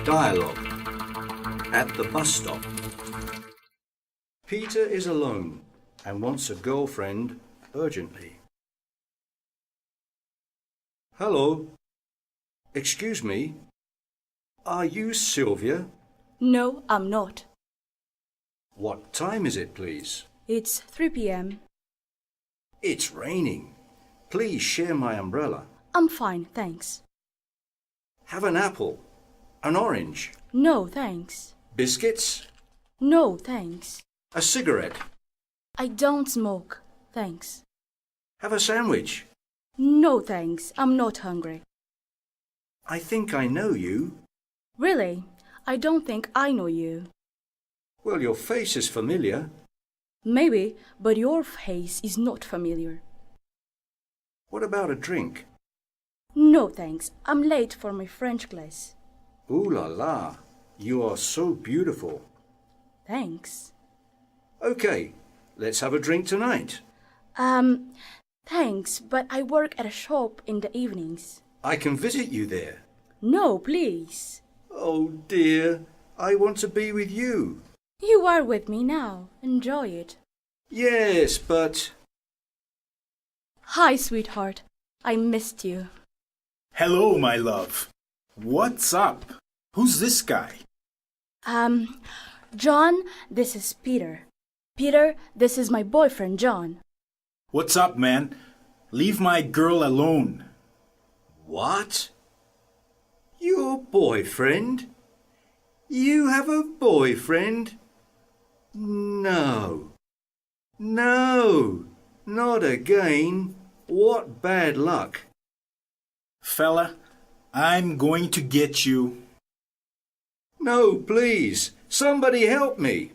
Dialogue. At the bus stop. Peter is alone and wants a girlfriend urgently. Hello. Excuse me. Are you Sylvia? No, I'm not. What time is it, please? It's 3 p.m. It's raining. Please share my umbrella. I'm fine, thanks. Have an apple. An orange. No, thanks. Biscuits. No, thanks. A cigarette. I don't smoke, thanks. Have a sandwich. No, thanks. I'm not hungry. I think I know you. Really? I don't think I know you. Well, your face is familiar. Maybe, but your face is not familiar. What about a drink? No, thanks. I'm late for my French class. Ooh la la. You are so beautiful. Thanks. Okay, let's have a drink tonight. Thanks, but I work at a shop in the evenings. I can visit you there. No, please. Oh dear, I want to be with you. You are with me now. Enjoy it. Yes, but... Hi, sweetheart. I missed you. Hello, my love. What's up? Who's this guy? John, this is Peter. Peter, this is my boyfriend, John. What's up, man? Leave my girl alone. What? Your boyfriend? You have a boyfriend? No. No, not again. What bad luck. Fella, I'm going to get you. No, please. Somebody help me.